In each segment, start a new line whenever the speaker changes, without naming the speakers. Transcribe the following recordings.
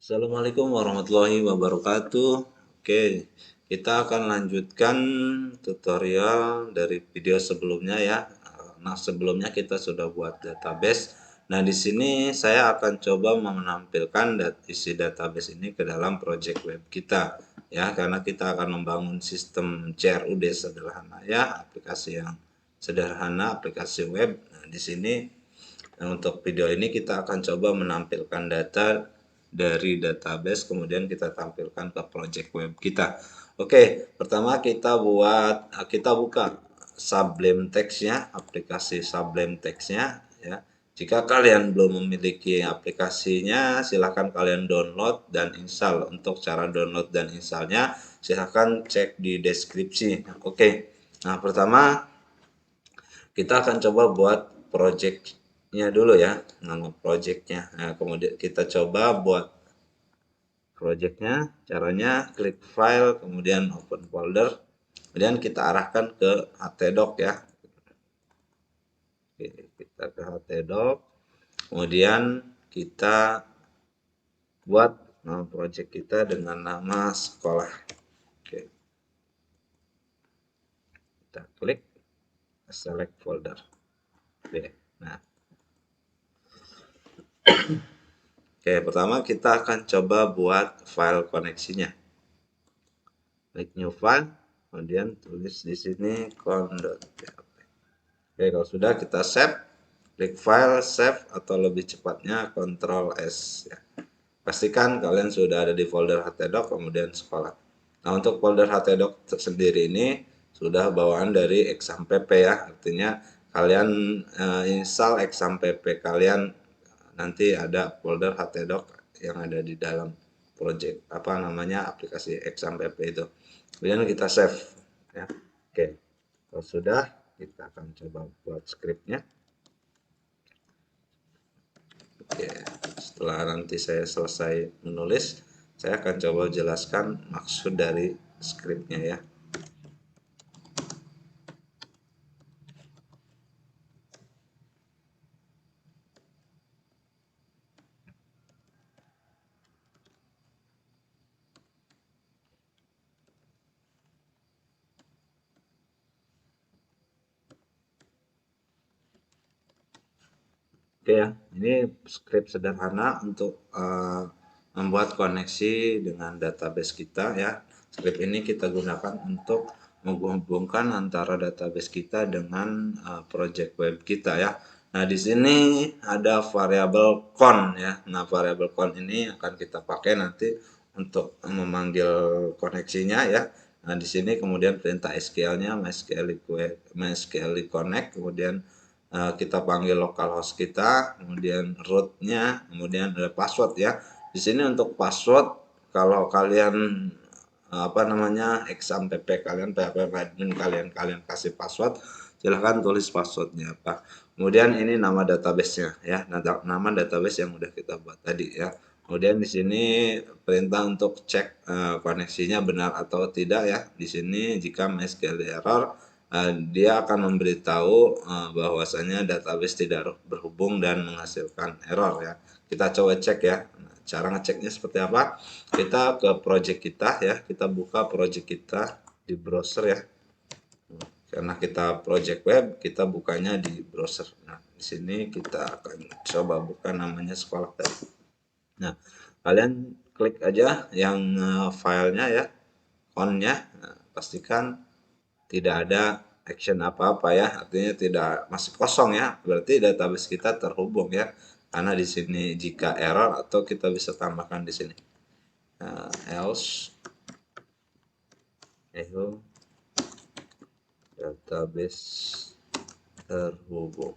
Assalamualaikum warahmatullahi wabarakatuh. Oke, kita akan lanjutkan tutorial dari video sebelumnya ya. Nah, sebelumnya kita sudah buat database. Nah, di sini saya akan coba menampilkan isi database ini ke dalam project web kita ya, karena kita akan membangun sistem CRUD sederhana ya, aplikasi yang sederhana, aplikasi web. Nah, di sini untuk video ini kita akan coba menampilkan data dari database, kemudian kita tampilkan ke project web kita. Oke, pertama kita buka Sublime Text-nya, aplikasi Sublime Text-nya ya. Jika kalian belum memiliki aplikasinya, silahkan kalian download dan install. Untuk cara download dan installnya, silahkan cek di deskripsi. Oke, nah pertama kita akan coba buat project-nya dulu ya, nama project-nya. Nah, kemudian kita coba buat project-nya. Caranya klik file, kemudian open folder, kemudian kita arahkan ke htdoc ya. Oke, kita ke htdoc, kemudian kita buat nama project kita dengan nama sekolah. Oke, kita klik select folder. Oke, nah oke, pertama kita akan coba buat file koneksinya. Klik new file, kemudian tulis di sini con.php. Oke, kalau sudah kita save, klik file, save, atau lebih cepatnya Ctrl S ya. Pastikan kalian sudah ada di folder htdoc kemudian sekolah. Nah, untuk folder htdoc sendiri ini sudah bawaan dari exampp ya, artinya kalian install exampp kalian, nanti ada folder htdoc yang ada di dalam project aplikasi exampp itu. Kemudian kita save ya. Oke, kalau sudah kita akan coba buat scriptnya. Oke, setelah nanti saya selesai menulis, saya akan coba jelaskan maksud dari scriptnya ya. Oke ya, ini script sederhana untuk membuat koneksi dengan database kita ya. Script ini kita gunakan untuk menghubungkan antara database kita dengan project web kita ya. Nah, di sini ada variabel con ya. Nah, variabel con ini akan kita pakai nanti untuk memanggil koneksinya ya. Nah, di sini kemudian perintah SQL-nya MySQL connect, kemudian kita panggil localhost kita, kemudian root-nya, kemudian ada password ya. Di sini untuk password, kalau kalian exampp kalian, PHP admin kalian kasih password, silahkan tulis passwordnya apa. Kemudian ini nama database-nya ya, nama database yang udah kita buat tadi ya. Kemudian di sini perintah untuk cek koneksinya benar atau tidak ya. Di sini jika MySQL error, dia akan memberitahu bahwasanya database tidak berhubung dan menghasilkan error ya. Kita coba cek ya. Nah, cara ngeceknya seperti apa? Kita ke project kita ya, kita buka project kita di browser ya. Karena kita project web, kita bukanya di browser. Nah, di sini kita akan coba buka namanya sekolah tadi. Nah, kalian klik aja yang filenya ya, on-nya. Nah, pastikan tidak ada action apa-apa ya, artinya tidak, masih kosong ya, berarti database kita terhubung ya. Karena di sini jika error, atau kita bisa tambahkan di sini else echo database terhubung.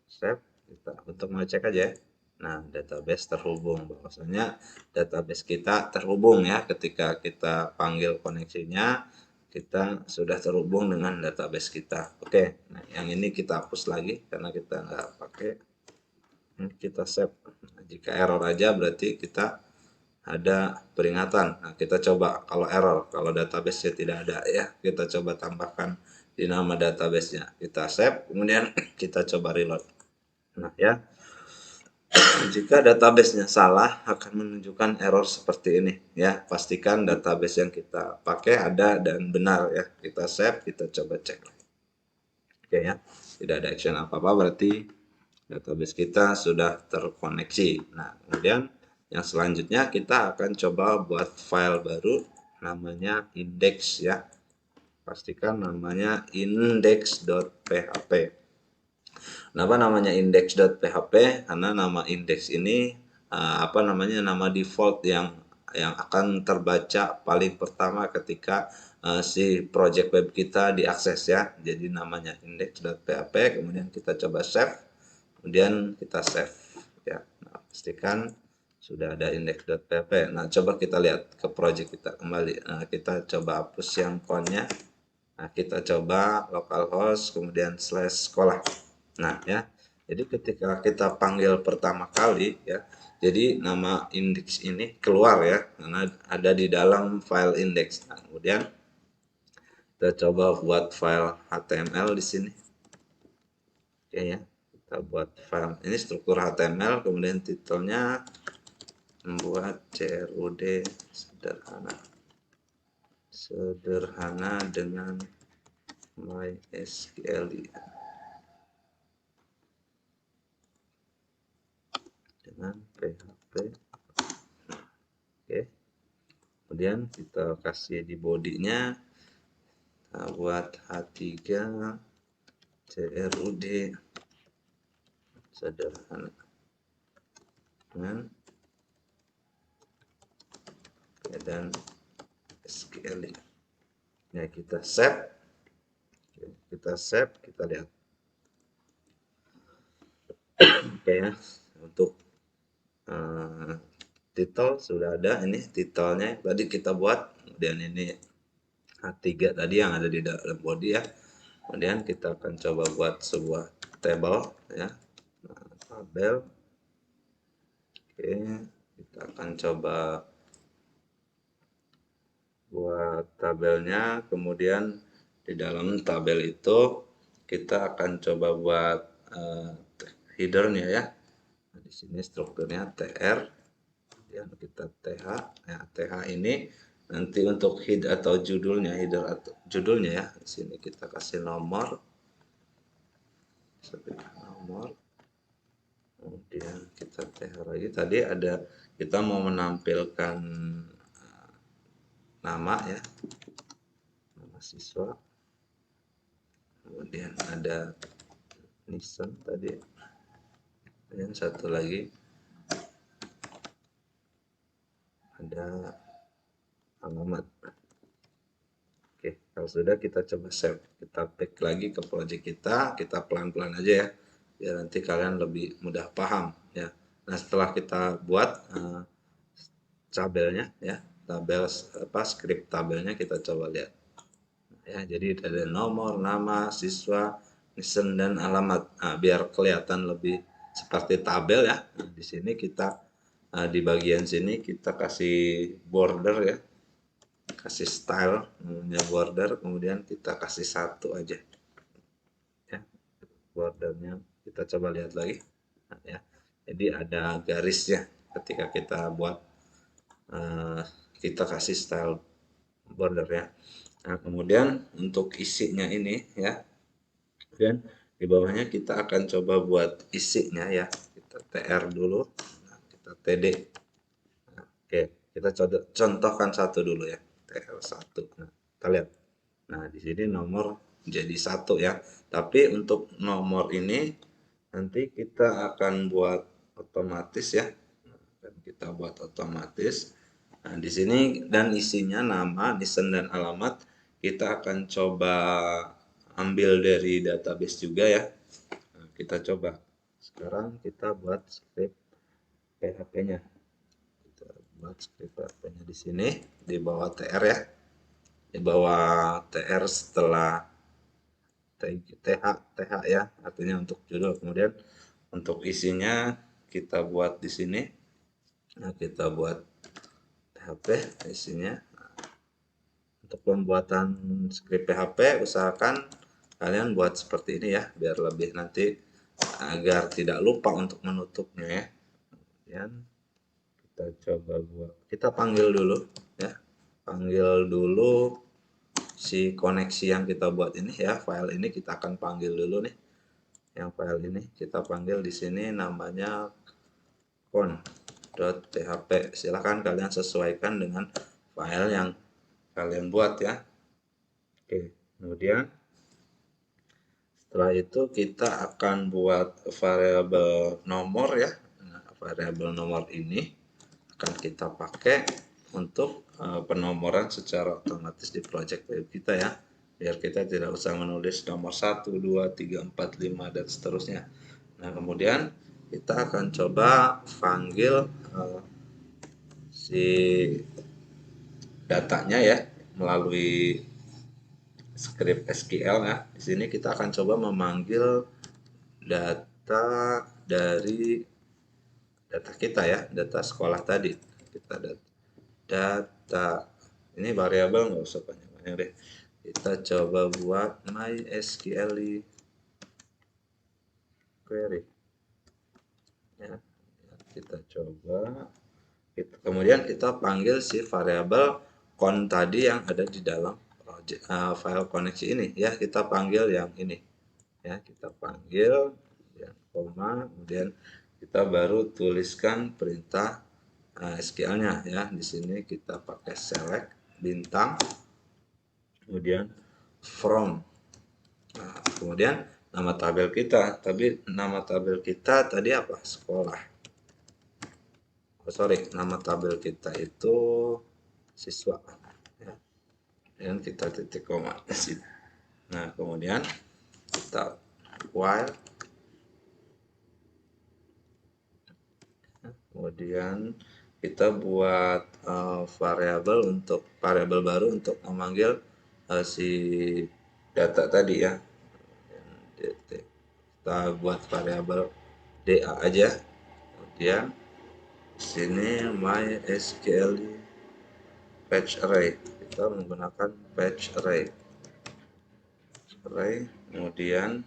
Save kita untuk mengecek aja ya. Nah, database terhubung, bahwasanya database kita terhubung ya, ketika kita panggil koneksinya kita sudah terhubung dengan database kita. Oke, nah yang ini kita hapus lagi karena kita nggak pakai. Kita save. Nah, jika error aja berarti kita ada peringatan. Nah, kita coba kalau error, kalau database-nya tidak ada ya, kita coba tambahkan di nama database-nya. Kita save, kemudian kita coba reload. Nah ya, Jika database-nya salah akan menunjukkan error seperti ini ya. Pastikan database yang kita pakai ada dan benar ya. Kita save, kita coba cek. Oke ya. Tidak ada action apa-apa berarti database kita sudah terkoneksi. Nah, kemudian yang selanjutnya kita akan coba buat file baru namanya index ya. Pastikan namanya index.php. Kenapa namanya index.php? Karena nama index ini nama default yang akan terbaca paling pertama ketika si project web kita diakses ya. Jadi namanya index.php, kemudian kita coba save, kemudian kita save ya. Nah, pastikan sudah ada index.php. Nah, coba kita lihat ke project kita kembali. Nah, kita coba hapus yang konnya. Nah, kita coba localhost kemudian /sekolah. Nah, ya. Jadi ketika kita panggil pertama kali ya, jadi nama index ini keluar ya, karena ada di dalam file index. Nah, kemudian kita coba buat file HTML di sini. Oke ya, kita buat file ini struktur HTML, kemudian titelnya membuat CRUD sederhana dengan MySQL dengan PHP. Oke, kemudian kita kasih di bodinya, kita buat H3 CRUD sederhana dengan dan SQL ya. Kita save. Kita lihat. Oke ya, untuk title sudah ada. Ini titelnya tadi kita buat, kemudian ini H3 tadi yang ada di dalam body ya. Kemudian kita akan coba buat sebuah table ya, tabel. Oke, kita akan coba buat tabelnya, kemudian di dalam tabel itu kita akan coba buat headernya ya. Nah, di sini strukturnya tr, kemudian kita th ya. Th ini nanti untuk head atau judulnya, header atau judulnya ya. Di sini kita kasih nomor, kemudian kita th lagi. Tadi ada kita mau menampilkan nama ya, nama siswa, kemudian ada Nison tadi, dan satu lagi ada alamat. Oke, kalau sudah kita coba save, kita back lagi ke project kita pelan-pelan aja ya, biar nanti kalian lebih mudah paham ya. Nah, setelah kita buat tabelnya ya, script tabelnya, kita coba lihat ya. Jadi ada nomor, nama, siswa, nison, dan alamat. Nah, biar kelihatan lebih seperti tabel ya. Nah, di sini kita di bagian sini kita kasih border ya, kasih style namanya border, kemudian kita kasih satu aja ya bordernya. Kita coba lihat lagi. Nah, ya, jadi ada garisnya ketika kita buat kita kasih style border ya. Nah, kemudian untuk isinya ini ya, dan di bawahnya kita akan coba buat isinya ya. Kita tr dulu, nah, kita td. Nah, oke, kita contohkan satu dulu ya, tr1. Nah, kita lihat. Nah, di sini nomor jadi 1 ya. Tapi untuk nomor ini nanti kita akan buat otomatis ya. Dan kita buat otomatis. Nah, di sini dan isinya nama, nison, dan alamat kita akan coba ambil dari database juga ya. Nah, kita coba. Sekarang kita buat script PHP-nya. Kita buat script PHP-nya di sini di bawah TR ya. Di bawah TR setelah TH ya, artinya untuk judul. Kemudian untuk isinya kita buat di sini. Nah, kita buat PHP isinya. Untuk pembuatan script PHP usahakan kalian buat seperti ini ya, biar lebih nanti agar tidak lupa untuk menutupnya ya. kemudian kita coba buat, kita panggil dulu ya, panggil dulu si koneksi yang kita buat ini ya, file ini kita akan panggil dulu nih, yang file ini kita panggil di sini namanya con.php. Silahkan kalian sesuaikan dengan file yang kalian buat ya. Oke, kemudian setelah itu kita akan buat variabel nomor ya. Nah, variabel nomor ini akan kita pakai untuk penomoran secara otomatis di project web kita ya. Biar kita tidak usah menulis nomor 1, 2, 3, 4, 5 dan seterusnya. Nah, kemudian kita akan coba panggil si datanya ya melalui script SQL ya. Di sini kita akan coba memanggil data dari data kita ya, data sekolah tadi. Kita data ini variabel, nggak usah banyak-banyak deh. Kita coba buat MySQL query ya. Kita coba, kemudian kita panggil si variabel con tadi yang ada di dalam project, file koneksi ini ya. Kita panggil yang ini ya, kita panggil ya, koma, kemudian kita baru tuliskan perintah SQL-nya ya. Di sini kita pakai select bintang, kemudian from. Nah, kemudian nama tabel kita, tapi nama tabel kita tadi apa? Sekolah. Oh, sorry, nama tabel kita itu siswa ya. Dan kita titik koma di sini. Nah, kemudian kita while, kemudian kita buat variabel baru untuk memanggil si data tadi ya. Kita buat variabel DA aja, kemudian sini MySQL fetch array, kita menggunakan fetch array, kemudian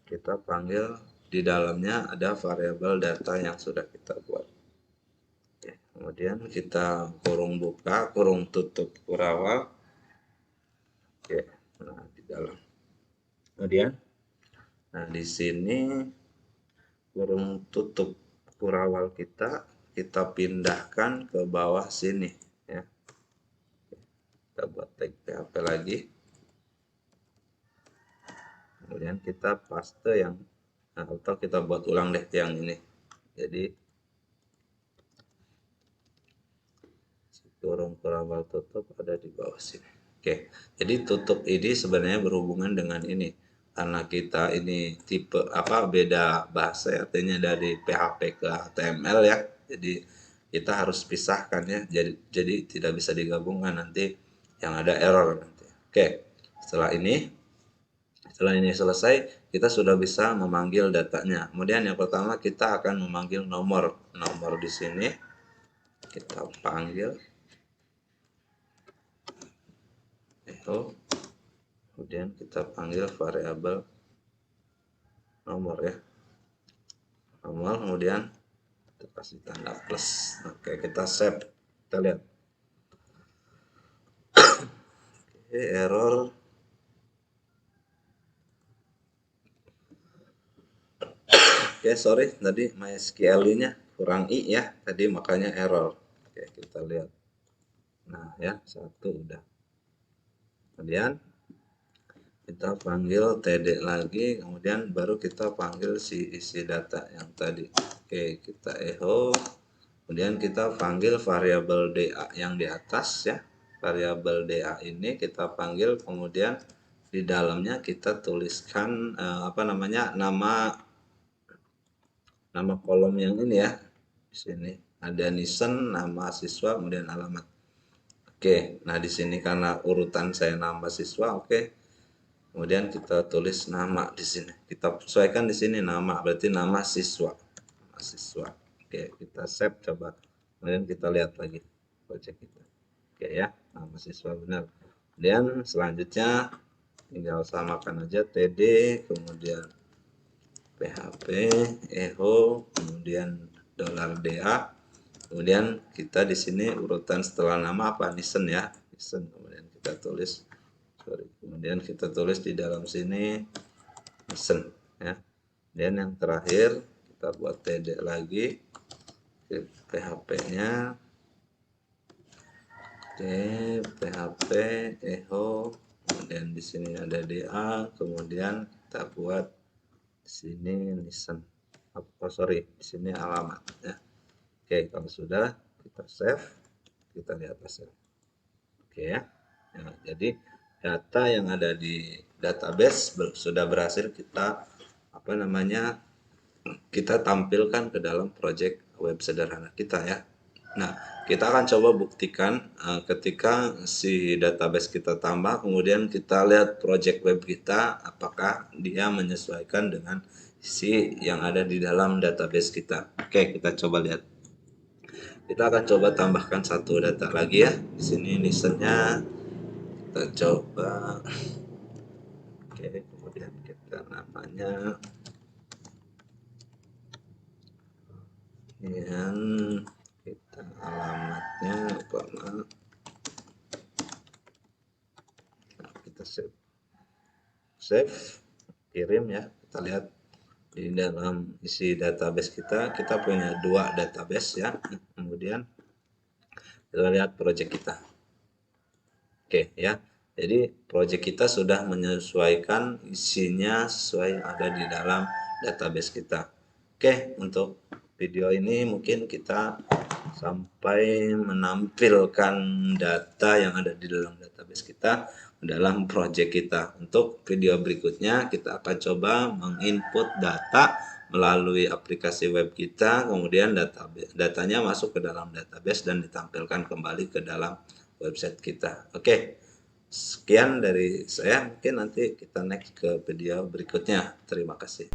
kita panggil di dalamnya ada variabel data yang sudah kita buat. Oke, kemudian kita kurung buka, kurung tutup kurawal. Oke, nah di dalam. Kemudian, nah di sini kurung tutup kurawal kita pindahkan ke bawah sini ya. Kita buat tag PHP lagi. Kemudian kita paste yang, nah, atau kita buat ulang deh yang ini. Jadi kurung kurawal tutup ada di bawah sini. Oke, jadi tutup ini sebenarnya berhubungan dengan ini, karena kita ini tipe apa, beda bahasa ya, artinya dari PHP ke HTML ya. Jadi kita harus pisahkan ya. Jadi tidak bisa digabungkan, nanti yang ada error nanti. Oke, setelah ini selesai, kita sudah bisa memanggil datanya. Kemudian yang pertama kita akan memanggil nomor di sini. Kita panggil echo, kemudian kita panggil variabel nomor ya, nomor, kemudian kita kasih tanda plus. Oke, kita save, kita lihat. Oke, error. Oke, sorry, tadi MySQL-nya kurang i ya, tadi makanya error. Oke, kita lihat. Nah ya, satu udah. Kemudian kita panggil td lagi, kemudian baru kita panggil si isi data yang tadi. Oke, kita echo, kemudian kita panggil variabel DA yang di atas ya. Variabel DA ini kita panggil, kemudian di dalamnya kita tuliskan nama kolom yang ini ya. Di sini ada Nisen, nama siswa, kemudian alamat. Oke, nah di sini karena urutan saya nama siswa, oke. Kemudian kita tulis nama di sini. Kita sesuaikan di sini nama, berarti nama siswa. Nama siswa. Oke, kita save coba. Kemudian kita lihat lagi project kita. Oke ya, nama siswa benar. Kemudian selanjutnya tinggal samakan aja td, kemudian php, echo, kemudian $DA. Kemudian kita di sini urutan setelah nama apa? Nisen ya, Nisen. Kemudian kita tulis, kemudian kita tulis di dalam sini Nisen ya. Dan yang terakhir kita buat TD lagi, PHP-nya, oke, PHP echo, kemudian di sini ada DA, kemudian kita buat di sini Nisen. Oh sorry, di sini alamat ya. Oke, kalau sudah kita save, kita lihat hasil. Oke ya. Nah, jadi data yang ada di database sudah berhasil kita kita tampilkan ke dalam project web sederhana kita ya. Nah, kita akan coba buktikan ketika si database kita tambah, kemudian kita lihat project web kita apakah dia menyesuaikan dengan isi yang ada di dalam database kita. Oke, kita coba lihat. Kita akan coba tambahkan satu data lagi ya. Di sini listennya kita coba. Oke, kemudian kita namanya yang kita alamatnya nah, kita save kirim ya. Kita lihat di dalam isi database kita punya dua database ya. Kemudian kita lihat project kita. Oke ya, jadi project kita sudah menyesuaikan isinya sesuai yang ada di dalam database kita. Oke, untuk video ini mungkin kita sampai menampilkan data yang ada di dalam database kita dalam project kita. Untuk video berikutnya kita akan coba menginput data melalui aplikasi web kita, kemudian datanya masuk ke dalam database dan ditampilkan kembali ke dalam website kita. Oke, sekian dari saya. Mungkin nanti kita next ke video berikutnya. Terima kasih.